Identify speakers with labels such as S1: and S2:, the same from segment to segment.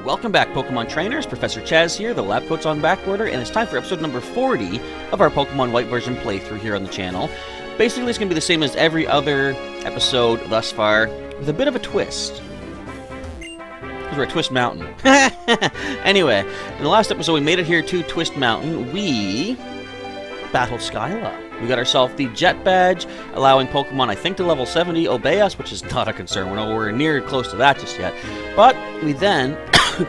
S1: Welcome back, Pokemon Trainers. Professor Chaz here, the lab coat's on back order, and it's time for episode number 40 of our Pokemon White version playthrough here on the channel. Basically, it's going to be the same as every other episode thus far, with a bit of a twist. Because we're at Twist Mountain. Anyway, in the last episode we made it here to Twist Mountain. We battled Skyla. We got ourselves the Jet Badge, allowing Pokemon, I think, to level 70 obey us, which is not a concern. We're nowhere near close to that just yet. But we then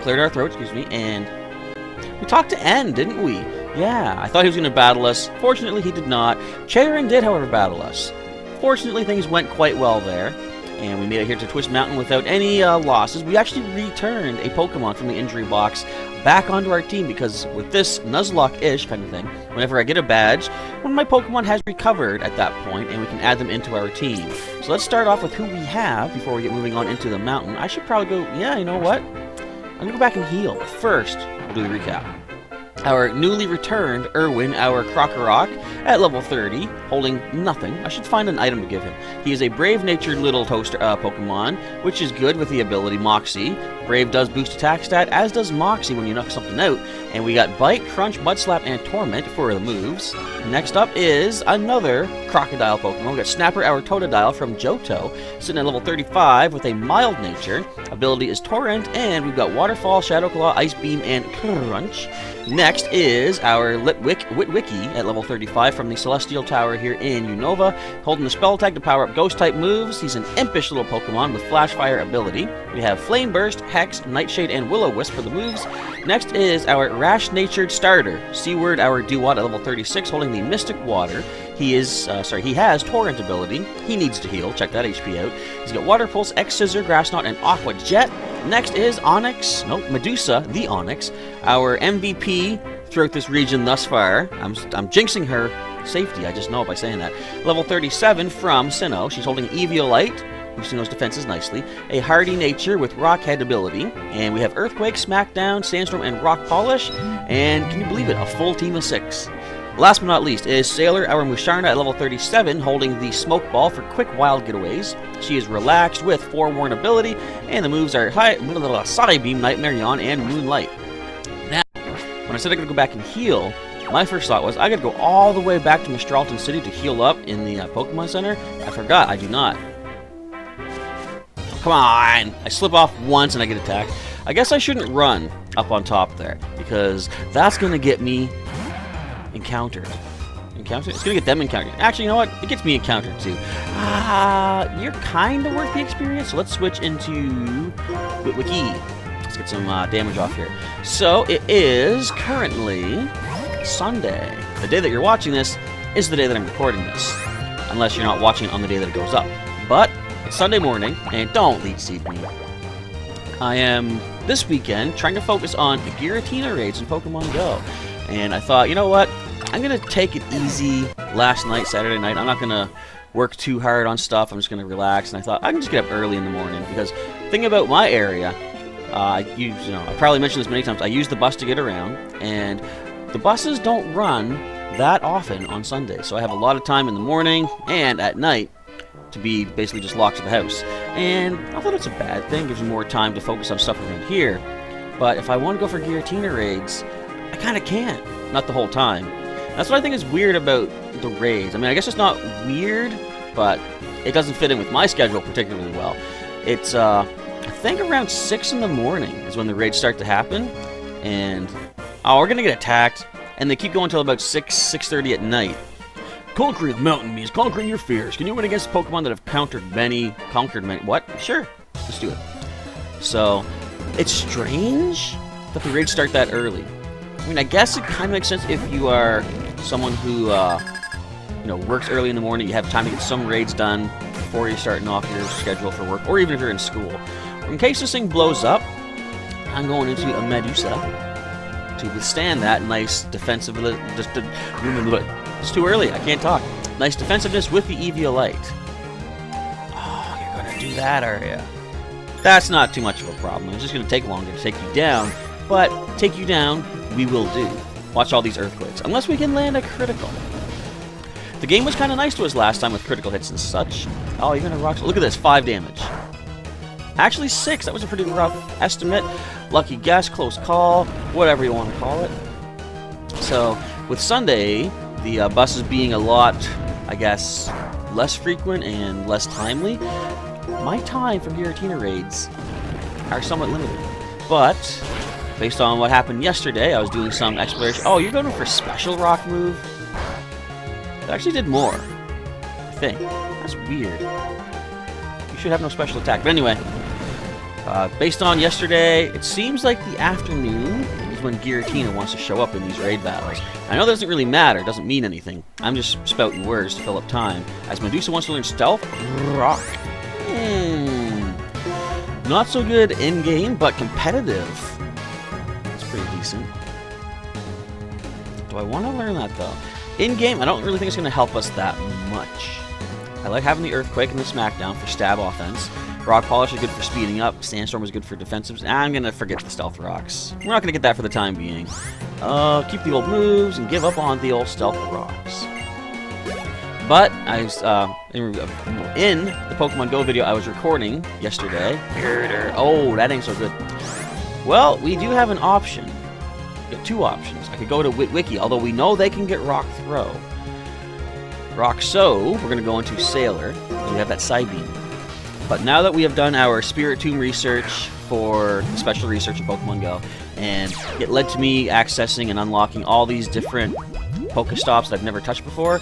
S1: cleared our throat, and we talked to N, didn't we? Yeah, I thought he was going to battle us. Fortunately, he did not. Chairin did, however, battle us. Fortunately, things went quite well there, and we made it here to Twist Mountain without any losses. We actually returned a Pokemon from the injury box back onto our team, because with this Nuzlocke-ish kind of thing, whenever I get a badge, one of my Pokemon has recovered at that point, and we can add them into our team. So let's start off with who we have before we get moving on into the mountain. I should probably go, yeah, you know what? I'm going to go back and heal. But first, we'll do the recap. Our newly returned Irwin, our Krokorok, at level 30, holding nothing. I should find an item to give him. He is a brave-natured little toaster Pokemon, which is good with the ability Moxie. Brave does boost attack stat, as does Moxie when you knock something out. And we got Bite, Crunch, Mud Slap, and Torment for the moves. Next up is another Crocodile Pokemon. We got Snapper, our Totodile from Johto, sitting at level 35 with a mild nature. Ability is Torrent, and we've got Waterfall, Shadow Claw, Ice Beam, and Crunch. Next is our Witwicky at level 35 from the Celestial Tower here in Unova, holding the Spell Tag to power up Ghost-type moves. He's an impish little Pokemon with Flash Fire ability. We have Flame Burst, Hex, Nightshade, and Will-O-Wisp for the moves. Next is our Rash-natured starter, Seaward, our Dewott at level 36, holding the Mystic Water. He has Torrent ability. He needs to heal. Check that HP out. He's got Water Pulse, X-Scissor, Grass Knot, and Aqua Jet. Next is Medusa, the Onyx, our MVP throughout this region thus far. I'm jinxing her safety, I just know it by saying that. Level 37 from Sinnoh. She's holding Eviolite, boosting those defenses nicely. A hardy nature with Rock Head ability. And we have Earthquake, Smackdown, Sandstorm, and Rock Polish. And can you believe it? A full team of 6. Last but not least is Sailor, our Musharna at level 37, holding the Smoke Ball for quick wild getaways. She is relaxed with Forewarn ability, and the moves are Psybeam, Nightmare, Yawn, and Moonlight. Now, when I said I gotta go back and heal, my first thought was I gotta go all the way back to Mistralton City to heal up in the Pokemon Center. I forgot, I do not. Come on! I slip off once and I get attacked. I guess I shouldn't run up on top there, because that's gonna get me encountered. It's gonna get them encountered. Actually, you know what? It gets me encountered too. You're kind of worth the experience. So let's switch into Witwicky. Let's get some damage off here. So it is currently Sunday. The day that you're watching this is the day that I'm recording this, unless you're not watching it on the day that it goes up. But it's Sunday morning, and don't leech seed me. I am this weekend trying to focus on Giratina raids in Pokemon Go. And I thought, you know what? I'm going to take it easy last night, Saturday night. I'm not going to work too hard on stuff. I'm just going to relax. And I thought, I can just get up early in the morning. Because the thing about my area, I probably mentioned this many times, I use the bus to get around. And the buses don't run that often on Sundays. So I have a lot of time in the morning and at night to be basically just locked to the house. And I thought it's a bad thing. It gives me more time to focus on stuff around here. But if I want to go for Giratina raids, I kind of can't. Not the whole time. That's what I think is weird about the raids. I mean, I guess it's not weird, but it doesn't fit in with my schedule particularly well. It's, I think around 6 in the morning is when the raids start to happen. And, we're going to get attacked. And they keep going until about 6:30 at night. Conquering the mountain means conquering your fears. Can you win against Pokemon that have conquered many? What? Sure. Let's do it. So, it's strange that the raids start that early. I mean, I guess it kind of makes sense if you are someone who, works early in the morning. You have time to get some raids done before you're starting off your schedule for work, or even if you're in school. In case this thing blows up, I'm going into a Medusa to withstand that nice defensive. It's too early. I can't talk. Nice defensiveness with the Eviolite. Oh, you're gonna do that, are you? That's not too much of a problem. It's just gonna take longer to take you down, but take you down. We will do. Watch all these earthquakes. Unless we can land a critical. The game was kind of nice to us last time with critical hits and such. Oh, even a rock. Look at this. 5 damage. Actually 6. That was a pretty rough estimate. Lucky guess, close call, whatever you want to call it. So with Sunday, the buses being a lot, I guess, less frequent and less timely, my time for Giratina raids are somewhat limited. But based on what happened yesterday, I was doing some exploration. Oh, you're going for special rock move? That actually did more, I think. That's weird. You should have no special attack. But anyway, based on yesterday, it seems like the afternoon is when Giratina wants to show up in these raid battles. I know that doesn't really matter, it doesn't mean anything. I'm just spouting words to fill up time. As Medusa wants to learn Stealth Rock. Not so good in-game, but competitive. That's pretty decent. Do I want to learn that, though? In-game, I don't really think it's going to help us that much. I like having the Earthquake and the Smackdown for stab offense. Rock Polish is good for speeding up. Sandstorm is good for defensives. I'm going to forget the Stealth Rocks. We're not going to get that for the time being. Keep the old moves and give up on the old Stealth Rocks. But I was, in the Pokemon Go video I was recording yesterday. Oh, that ain't so good. Well, we do have an option. We got 2 options. I could go to Witwiki, although we know they can get Rock Throw. Rock So, we're going to go into Sailor. We have that Psybeam. But now that we have done our Spirit Tomb research for special research in Pokemon Go, and it led to me accessing and unlocking all these different Pokestops that I've never touched before,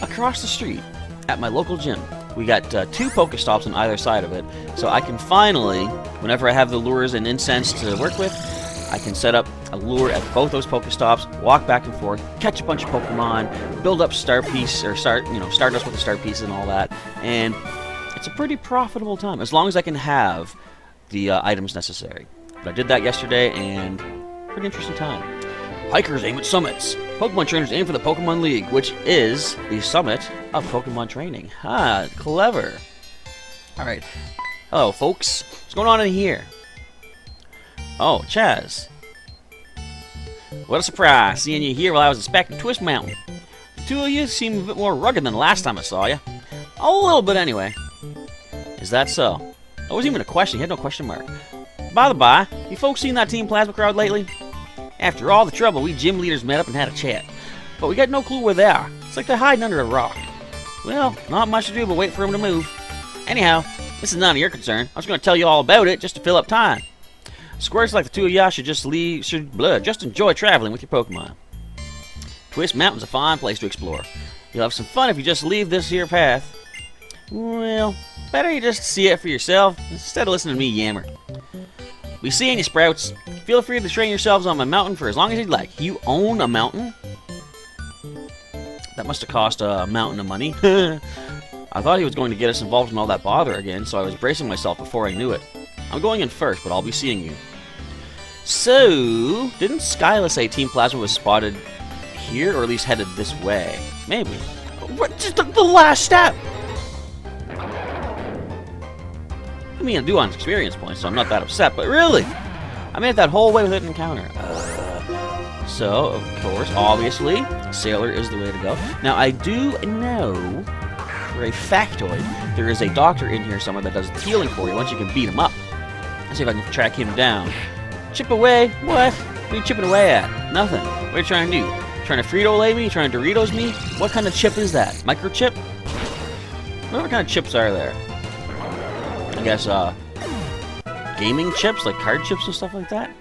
S1: across the street at my local gym, we got 2 Pokestops on either side of it, so I can finally, whenever I have the lures and incense to work with, I can set up a lure at both those Pokestops, walk back and forth, catch a bunch of Pokemon, build up Star Piece, or Stardust with the Star Piece and all that, and it's a pretty profitable time, as long as I can have the items necessary. But I did that yesterday, and pretty interesting time. Hikers aim at summits. Pokemon trainers aim for the Pokemon League, which is the summit of Pokemon training. Ah, clever. Alright. Hello, folks. What's going on in here? Oh, Chaz. What a surprise, seeing you here while I was inspecting Twist Mountain. The 2 of you seem a bit more rugged than the last time I saw you. A little bit, anyway. Is that so? That wasn't even a question. He had no question mark. By the by, you folks seen that Team Plasma crowd lately? After all the trouble, we gym leaders met up and had a chat. But we got no clue where they are. It's like they're hiding under a rock. Well, not much to do but wait for them to move. Anyhow, this is none of your concern. I was going to tell you all about it just to fill up time. Squares like the 2 of y'all should just enjoy traveling with your Pokemon. Twist Mountain's a fine place to explore. You'll have some fun if you just leave this here path. Well, better you just see it for yourself instead of listening to me yammer. We seeing you, Sprouts. Feel free to train yourselves on my mountain for as long as you'd like. You own a mountain? That must have cost a mountain of money. I thought he was going to get us involved in all that bother again, so I was bracing myself before I knew it. I'm going in first, but I'll be seeing you. So, didn't Skyla say Team Plasma was spotted here, or at least headed this way? Maybe. What? Just the last step! I mean, I do on experience points, so I'm not that upset, but really? I made it that whole way without an encounter. So, of course, obviously, Sailor is the way to go. Now, I do know, for a factoid, there is a doctor in here somewhere that does healing for you once you can beat him up. Let's see if I can track him down. Chip away? What? What are you chipping away at? Nothing. What are you trying to do? Trying to Frito-Lay me? Trying to Doritos me? What kind of chip is that? Microchip? What kind of chips are there? I guess, gaming chips, like card chips and stuff like that?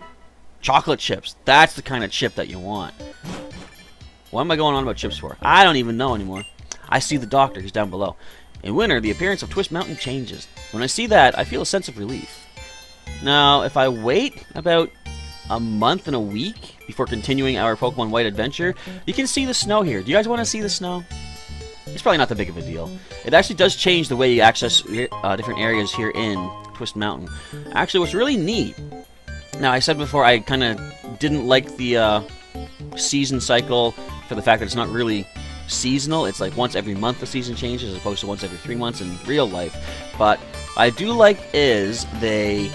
S1: Chocolate chips. That's the kind of chip that you want. What am I going on about chips for? I don't even know anymore. I see the doctor. He's down below. In winter, the appearance of Twist Mountain changes. When I see that, I feel a sense of relief. Now, if I wait about a month and a week before continuing our Pokemon White adventure, you can see the snow here. Do you guys want to see the snow? It's probably not that big of a deal. It actually does change the way you access different areas here in Twist Mountain. Actually, what's really neat... Now, I said before I kind of didn't like the season cycle for the fact that it's not really seasonal. It's like once every month the season changes as opposed to once every 3 months in real life. But what I do like is they...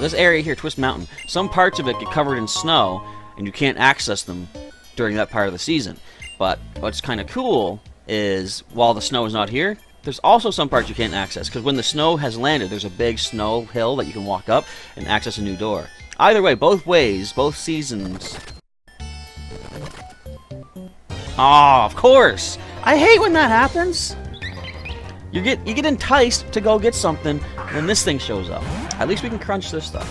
S1: this area here, Twist Mountain, some parts of it get covered in snow and you can't access them during that part of the season. But what's kind of cool is while the snow is not here, There's also some parts you can't access, because when the snow has landed, there's a big snow hill that you can walk up and access a new door. Either way, both ways, both seasons. Oh, of course! I hate when that happens! You get enticed to go get something, and then this thing shows up. At least we can crunch this stuff.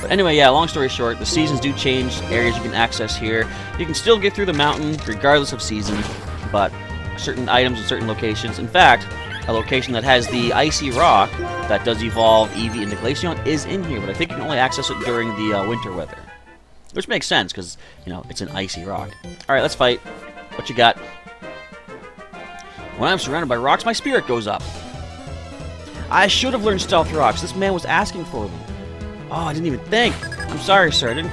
S1: But anyway, yeah, long story short, the seasons do change areas you can access here. You can still get through the mountain, regardless of season, but certain items in certain locations. In fact, a location that has the icy rock that does evolve Eevee into Glaceon is in here, but I think you can only access it during the winter weather. Which makes sense, because, you know, it's an icy rock. Alright, let's fight. What you got? When I'm surrounded by rocks, my spirit goes up. I should have learned Stealth Rocks. This man was asking for them. Oh, I didn't even think. I'm sorry, sir. I didn't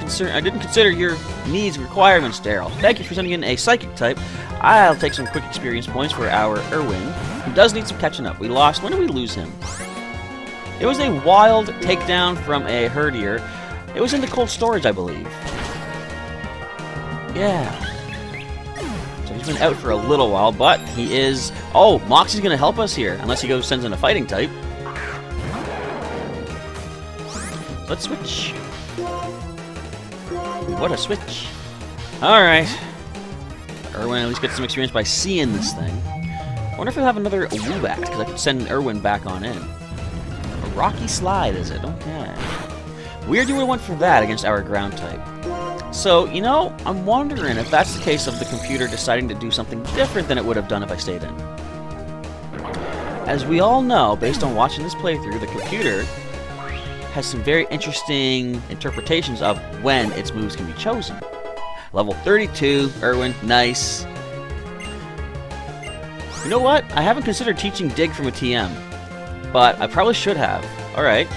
S1: consider your needs and requirements, Daryl. Thank you for sending in a psychic type. I'll take some quick experience points for our Irwin, who does need some catching up. We lost. When did we lose him? It was a wild takedown from a herdier. It was in the cold storage, I believe. Yeah. So he's been out for a little while, but he is... Oh, Moxie's going to help us here, unless he sends in a fighting type. Let's switch. What a switch. Alright. Irwin at least gets some experience by seeing this thing. I wonder if we'll have another Woobat, because I could send Irwin back on in. A Rocky Slide, is it? Okay. Weird you would have went for that against our ground type. So, you know, I'm wondering if that's the case of the computer deciding to do something different than it would have done if I stayed in. As we all know, based on watching this playthrough, the computer has some very interesting interpretations of when its moves can be chosen. Level 32, Irwin, nice. You know what? I haven't considered teaching Dig from a TM, but I probably should have. Alright.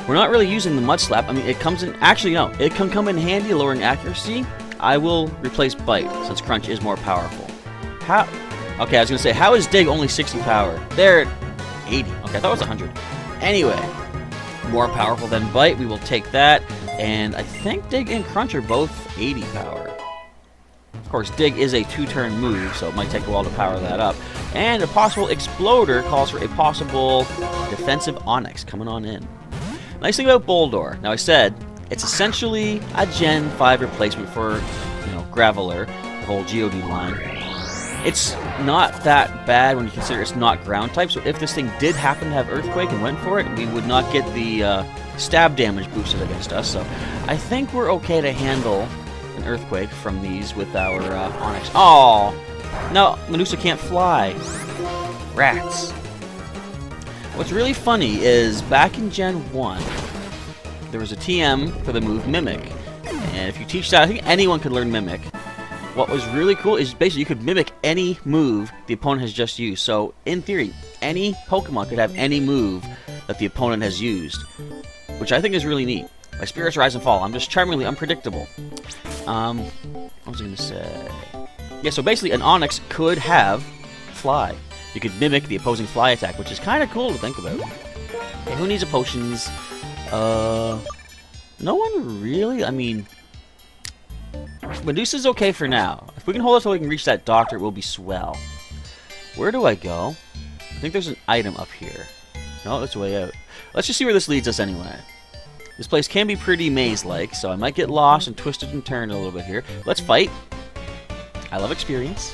S1: We're not really using the Mud Slap. I mean, it comes in... Actually, no. It can come in handy lowering accuracy. I will replace Bite, since Crunch is more powerful. How... Okay, I was going to say, how is Dig only 60 power? They're 80. Okay, I thought it was 100. Anyway, more powerful than Bite. We will take that. And I think Dig and Crunch are both 80 power. Of course, Dig is a 2-turn move, so it might take a while to power that up. And a possible Exploder calls for a possible defensive Onyx coming on in. Nice thing about Boldore. Now, I said it's essentially a Gen 5 replacement for, you know, Graveler, the whole Geodude line. It's not that bad when you consider it's not ground type, so if this thing did happen to have Earthquake and went for it, we would not get the stab damage boosted against us, so I think we're okay to handle an Earthquake from these with our Onyx. Oh, no, Medusa can't fly. Rats. What's really funny is back in Gen 1, there was a TM for the move Mimic, and if you teach that, I think anyone could learn Mimic. What was really cool is basically you could mimic any move the opponent has just used. So, in theory, any Pokemon could have any move that the opponent has used, which I think is really neat. My spirits rise and fall. I'm just charmingly unpredictable. What was I going to say? Yeah, so basically an Onyx could have Fly. You could mimic the opposing Fly attack, which is kind of cool to think about. Okay, who needs a potions? No one really? I mean... Medusa's okay for now. If we can hold it till we can reach that doctor, it will be swell. Where do I go? I think there's an item up here. No, it's way out. Let's just see where this leads us anyway. This place can be pretty maze-like, so I might get lost and twisted and turned a little bit here. Let's fight. I love experience.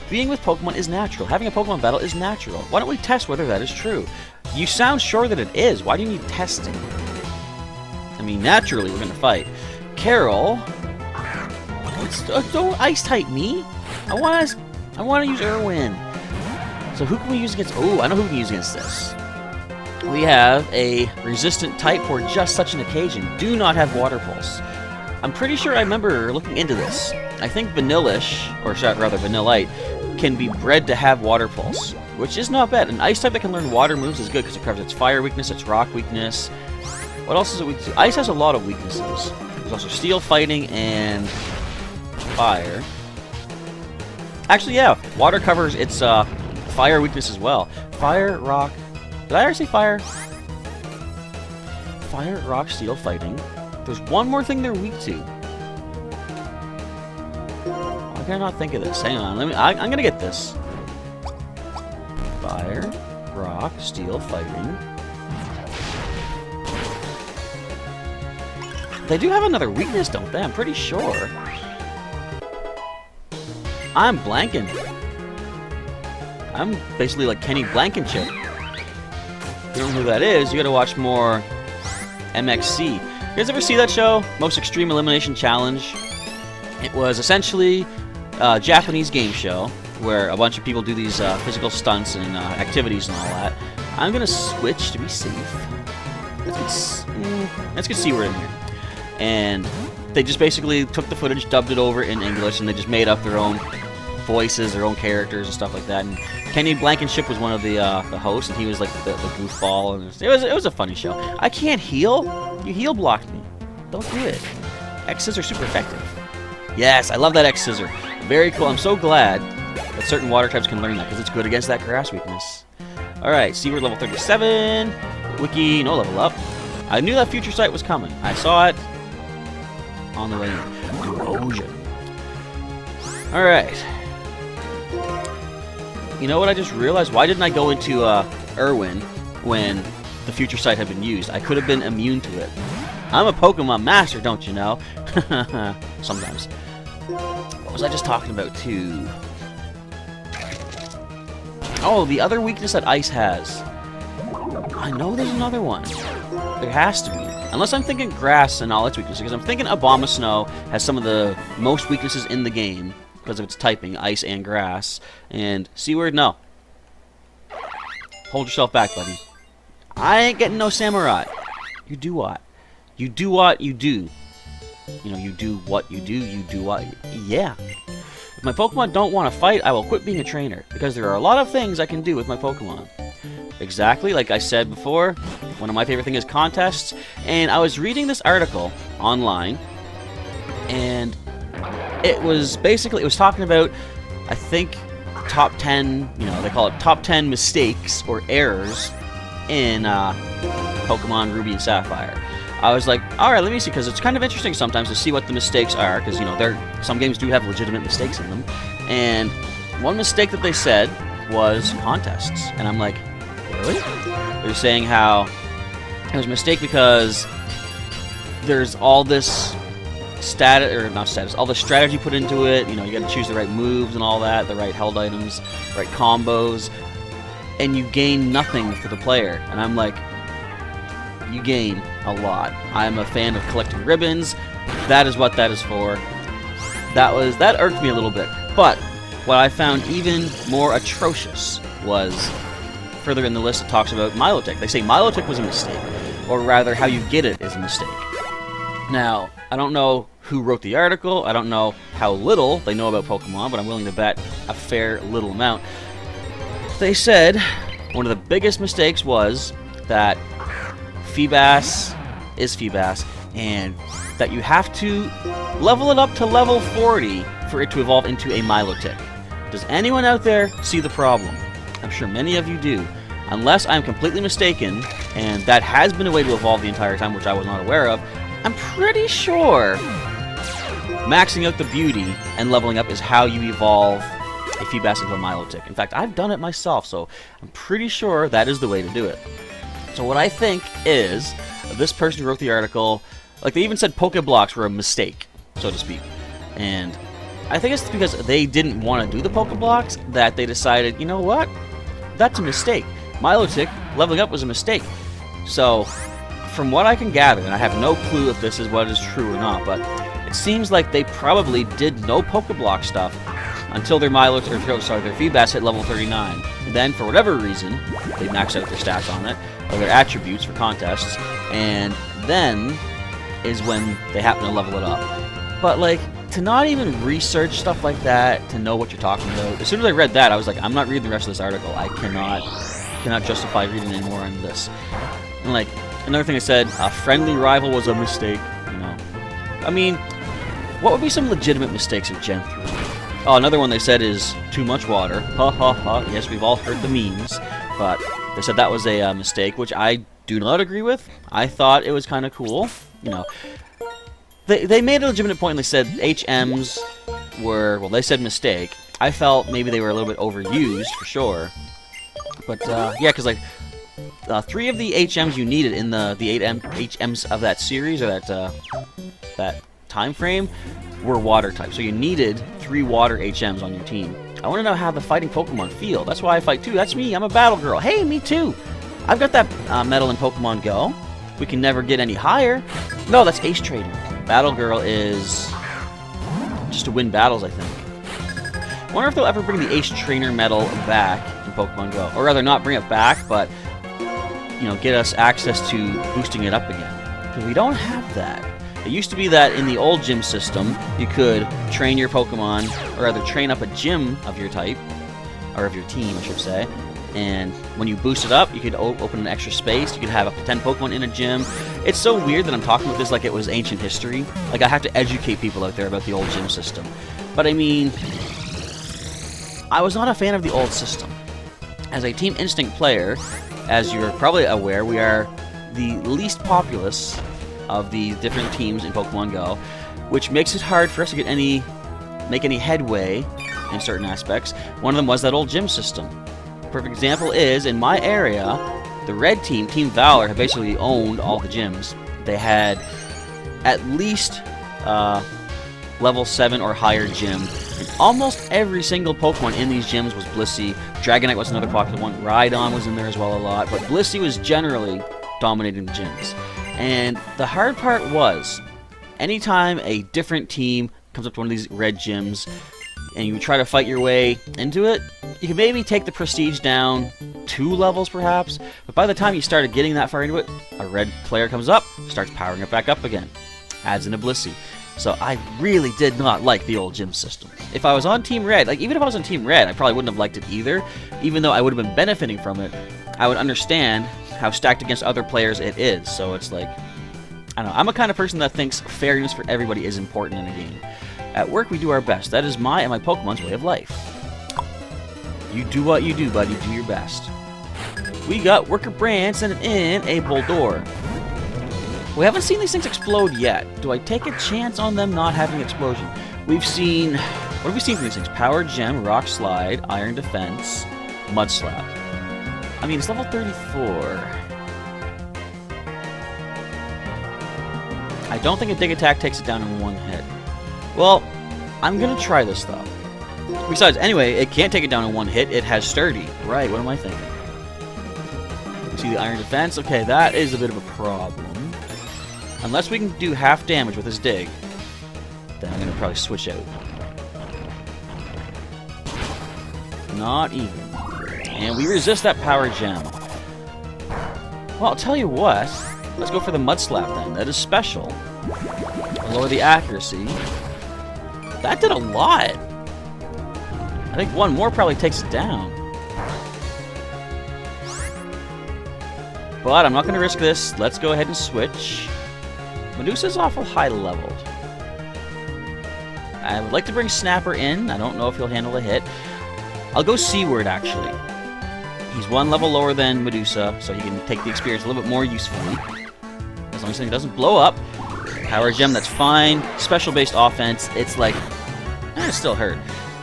S1: Being with Pokemon is natural. Having a Pokemon battle is natural. Why don't we test whether that is true? You sound sure that it is. Why do you need testing? I mean, naturally, we're going to fight. Carol, don't ice type me. I want to use Irwin. So who can we use against? Oh, I know who we can use against this. We have a resistant type for just such an occasion. Do not have Water Pulse. I'm pretty sure I remember looking into this. I think Vanillish, or rather Vanillite, can be bred to have Water Pulse, which is not bad. An ice type that can learn water moves is good because it covers its fire weakness, its rock weakness. What else is it weak to? Ice has a lot of weaknesses. There's also steel fighting and fire. Actually, yeah, water covers its fire weakness as well. Fire, rock. Did I already say fire? Fire, rock, steel fighting. There's one more thing they're weak to. Why can I not think of this? Hang on, I'm gonna get this. Fire, Rock, Steel, Fighting. They do have another weakness, don't they? I'm pretty sure. I'm blanking. I'm basically like Kenny Blankenship. If you don't know who that is, you gotta watch more MXC. You guys ever see that show? Most Extreme Elimination Challenge? It was essentially a Japanese game show where a bunch of people do these physical stunts and activities and all that. I'm gonna switch to be safe. Let's get Seaward in here. And they just basically took the footage, dubbed it over in English, and they just made up their own voices, their own characters and stuff like that. And Kenny Blankenship was one of the hosts, and he was like the goofball. And it was a funny show. I can't heal. You heal blocked me. Don't do it. X-Scissor are super effective. Yes, I love that X-Scissor. Very cool. I'm so glad that certain water types can learn that, because it's good against that grass weakness. Alright, Seaward level 37. Wiki, no level up. I knew that future sight was coming. I saw it on the way in. Erosion. Alright. You know what I just realized? Why didn't I go into Irwin when the future sight had been used? I could have been immune to it. I'm a Pokemon master, don't you know? Sometimes. What was I just talking about, too? Oh, the other weakness that Ice has. I know there's another one. There has to be. Unless I'm thinking Grass and all its weaknesses. Because I'm thinking Abomasnow has some of the most weaknesses in the game because of its typing, Ice and Grass. And Seaward, no. Hold yourself back, buddy. I ain't getting no Samurai. You do what? You do what you do. You know, you do what you do, you do what... Yeah. If my Pokemon don't want to fight, I will quit being a trainer. Because there are a lot of things I can do with my Pokemon. Exactly, like I said before, one of my favorite things is contests. And I was reading this article online, and it was basically, it was talking about, I think, top 10, you know, they call it top 10 mistakes or errors in Pokemon Ruby and Sapphire. I was like, alright, let me see, because it's kind of interesting sometimes to see what the mistakes are, because, you know, some games do have legitimate mistakes in them. And one mistake that they said was contests. And I'm like, really? They're saying how it was a mistake because there's all this all the strategy put into it. You know, you got to choose the right moves and all that, the right held items, right combos, and you gain nothing for the player. And I'm like, you gain a lot. I'm a fan of collecting ribbons. That is what that is for. That irked me a little bit. But what I found even more atrocious was further in the list it talks about Milotic. They say Milotic was a mistake, or rather how you get it is a mistake. Now, I don't know who wrote the article, I don't know how little they know about Pokemon, but I'm willing to bet a fair little amount. They said one of the biggest mistakes was that Feebas is Feebas, and that you have to level it up to level 40 for it to evolve into a Milotic. Does anyone out there see the problem? I'm sure many of you do. Unless I'm completely mistaken, and that has been a way to evolve the entire time, which I was not aware of, I'm pretty sure maxing out the beauty and leveling up is how you evolve a Feebas into a Milotic. In fact, I've done it myself, so I'm pretty sure that is the way to do it. So what I think is, this person who wrote the article, like they even said Pokeblocks were a mistake, so to speak. And I think it's because they didn't want to do the Pokeblocks that they decided, you know what? That's a mistake. Milotic leveling up was a mistake. So, from what I can gather, and I have no clue if this is what is true or not, but it seems like they probably did no Pokeblock stuff until their their Feebas hit level 39. And then, for whatever reason, they maxed out their stats on it, or their attributes for contests, and then is when they happen to level it up. But, like, to not even research stuff like that, to know what you're talking about, as soon as I read that, I was like, I'm not reading the rest of this article. I cannot justify reading any more on this. And, like, another thing I said, a friendly rival was a mistake, you know. I mean, what would be some legitimate mistakes in Gen 3? Oh, another one they said is too much water. Ha ha ha. Yes, we've all heard the memes, but they said that was a mistake, which I do not agree with. I thought it was kind of cool, you know. They made a legitimate point and they said HMs were, well, they said mistake. I felt maybe they were a little bit overused, for sure. But yeah, because like 3 of the HMs you needed in the 8 HMs of that series, or that time frame, were water type. So you needed 3 water HMs on your team. I want to know how the fighting Pokemon feel. That's why I fight too. That's me. I'm a battle girl. Hey, me too. I've got that medal in Pokemon Go. We can never get any higher. No, that's Ace Trader. Battle Girl is just to win battles, I think. I wonder if they'll ever bring the Ace Trainer medal back in Pokemon Go. Or rather, not bring it back, but, you know, get us access to boosting it up again. Because we don't have that. It used to be that in the old gym system, you could train your Pokemon, or rather train up a gym of your type, or of your team, I should say. And when you boost it up, you could open an extra space. You could have up to 10 Pokemon in a gym. It's so weird that I'm talking about this like it was ancient history. Like, I have to educate people out there about the old gym system. But I mean, I was not a fan of the old system. As a Team Instinct player, as you're probably aware, we are the least populous of the different teams in Pokemon Go, which makes it hard for us to get make any headway in certain aspects. One of them was that old gym system. Perfect example is, in my area, the red team, Team Valor, had basically owned all the gyms. They had at least level 7 or higher gym. And almost every single Pokemon in these gyms was Blissey. Dragonite was another popular one. Rhydon was in there as well a lot. But Blissey was generally dominating the gyms. And the hard part was, anytime a different team comes up to one of these red gyms, and you try to fight your way into it, you can maybe take the prestige down 2 levels perhaps, but by the time you started getting that far into it, a red player comes up, starts powering it back up again, adds in a Blissey. So I really did not like the old gym system. If I was on Team Red, like even if I was on Team Red, I probably wouldn't have liked it either. Even though I would have been benefiting from it, I would understand how stacked against other players it is. So it's like, I don't know, I'm a kind of person that thinks fairness for everybody is important in a game. At work, we do our best. That is my and my Pokemon's way of life. You do what you do, buddy. Do your best. We got Worker Brand sending in a Boldore. We haven't seen these things explode yet. Do I take a chance on them not having explosion? We've seen... What have we seen from these things? Power Gem, Rock Slide, Iron Defense, Mud Slap. I mean, it's level 34. I don't think a Dig Attack takes it down in 1 hit. Well, I'm gonna try this though. Besides, anyway, it can't take it down in 1 hit. It has Sturdy. Right, what am I thinking? We see the Iron Defense. Okay, that is a bit of a problem. Unless we can do half damage with this dig, then I'm gonna probably switch out. Not even. And we resist that Power Gem. Well, I'll tell you what. Let's go for the Mud Slap then. That is special. Lower the accuracy. That did a lot. I think 1 more probably takes it down. But I'm not going to risk this. Let's go ahead and switch. Medusa's awful high leveled. I would like to bring Snapper in. I don't know if he'll handle a hit. I'll go Seaward, actually. He's 1 level lower than Medusa, so he can take the experience a little bit more usefully. As long as he doesn't blow up. Power Gem, that's fine. Special-based offense, it's like... it still hurt,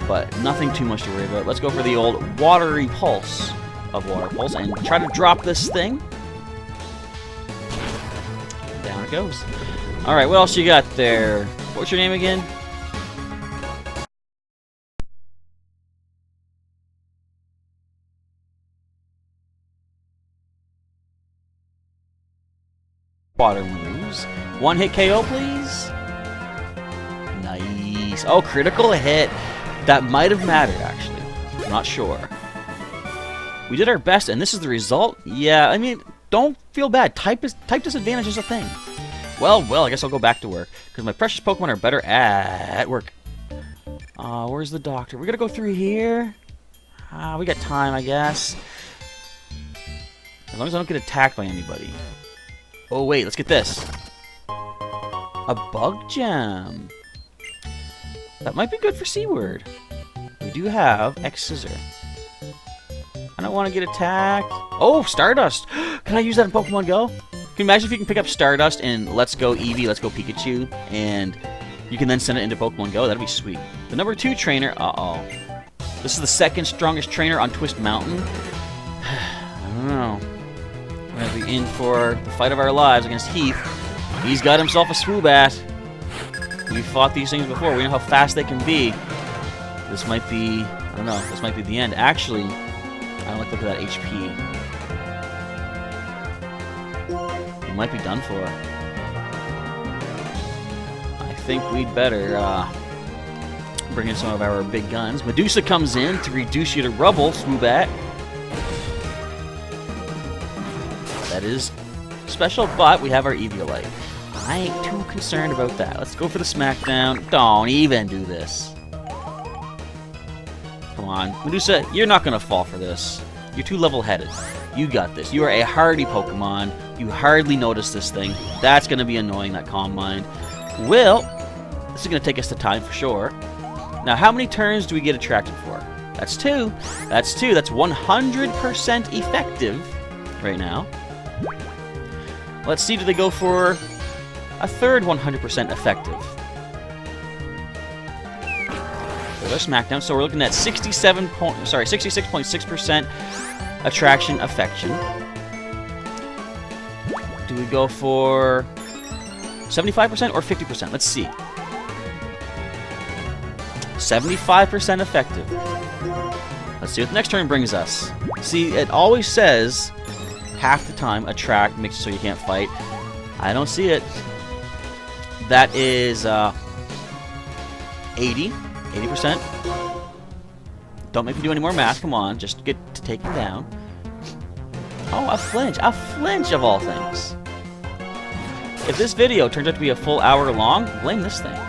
S1: but nothing too much to worry about. Let's go for the old Watery Pulse of Water Pulse and try to drop this thing. Down it goes. Alright, what else you got there? What's your name again? Water moves. 1 hit KO, please. Nice. Oh, critical hit. That might have mattered, actually. I'm not sure. We did our best, and this is the result? Yeah, I mean, don't feel bad. Type disadvantage is a thing. Well, I guess I'll go back to work, because my precious Pokemon are better at work. Where's the doctor? We're gonna go through here. We got time, I guess. As long as I don't get attacked by anybody. Oh, wait, let's get this. A Bug Gem. That might be good for Seaward. We do have X-Scissor. I don't want to get attacked. Oh, Stardust! Can I use that in Pokemon Go? Can you imagine if you can pick up Stardust in Let's Go Eevee, Let's Go Pikachu, and you can then send it into Pokemon Go? That'd be sweet. The number 2 trainer... Uh-oh. This is the 2nd strongest trainer on Twist Mountain. in for the fight of our lives against Heath. He's got himself a Swoobat. We've fought these things before. We know how fast they can be. This might be, I don't know, this might be the end. Actually, I don't like to look at that HP. He might be done for. I think we'd better bring in some of our big guns. Medusa comes in to reduce you to rubble, Swoobat. That is special, but we have our Eviolite. I ain't too concerned about that. Let's go for the Smackdown. Don't even do this. Come on. Medusa, you're not going to fall for this. You're too level-headed. You got this. You are a hardy Pokemon. You hardly notice this thing. That's going to be annoying, that Calm Mind. Well, this is going to take us to time for sure. Now, how many turns do we get attracted for? That's 2. That's 2. That's 100% effective right now. Let's see, do they go for a third 100% effective? There's our Smackdown. So we're looking at 66.6% attraction affection. Do we go for 75% or 50%? Let's see. 75% effective. Let's see what the next turn brings us. See, it always says half the time attract makes it so you can't fight. I don't see it. That is 80%. Don't make me do any more math. Come on, just get to take him down. Oh, a flinch. A flinch of all things. If this video turns out to be a full hour long, blame this thing.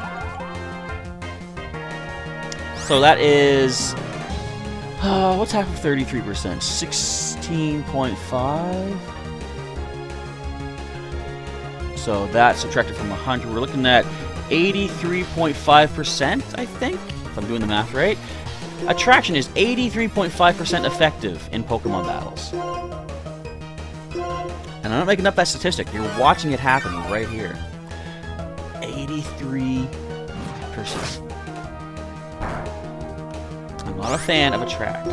S1: So that is... what's half of 33%? 16.5? So that's subtracted from 100. We're looking at 83.5%, I think, if I'm doing the math right. Attraction is 83.5% effective in Pokemon battles. And I'm not making up that statistic. You're watching it happening right here. 83%. I'm not a fan of Attract.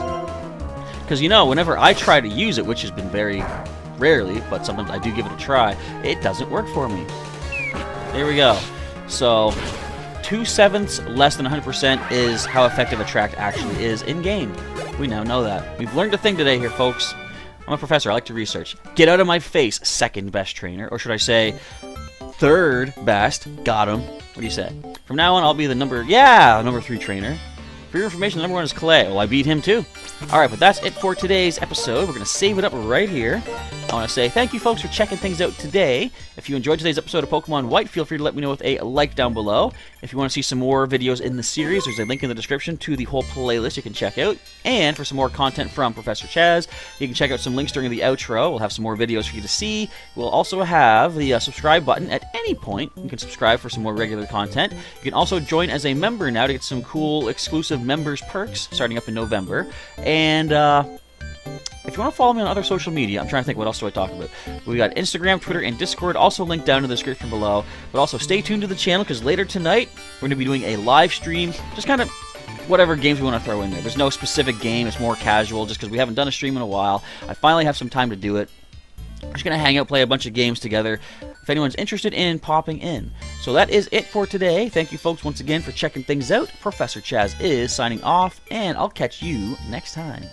S1: Because, you know, whenever I try to use it, which has been very rarely, but sometimes I do give it a try, it doesn't work for me. There we go. So, 2/7 less than 100% is how effective Attract actually is in-game. We now know that. We've learned a thing today here, folks. I'm a professor. I like to research. Get out of my face, second best trainer. Or should I say, third best. Got him. What do you say? From now on, I'll be the number 3 trainer. For your information, the number 1 is Clay. Well, I beat him too. Alright, but that's it for today's episode. We're going to save it up right here. I want to say thank you, folks, for checking things out today. If you enjoyed today's episode of Pokemon White, feel free to let me know with a like down below. If you want to see some more videos in the series, there's a link in the description to the whole playlist you can check out. And for some more content from Professor Chaz, you can check out some links during the outro. We'll have some more videos for you to see. We'll also have the subscribe button at any point. You can subscribe for some more regular content. You can also join as a member now to get some cool exclusive members perks starting up in November. And if you want to follow me on other social media, I'm trying to think what else do I talk about. We got Instagram, Twitter, and Discord, also linked down in the description below. But also stay tuned to the channel because later tonight we're going to be doing a live stream, just kind of whatever games we want to throw in there. There's no specific game, it's more casual just because we haven't done a stream in a while. I finally have some time to do it. We're just going to hang out, play a bunch of games together if anyone's interested in popping in. So that is it for today. Thank you, folks, once again for checking things out. Professor Chaz is signing off, and I'll catch you next time.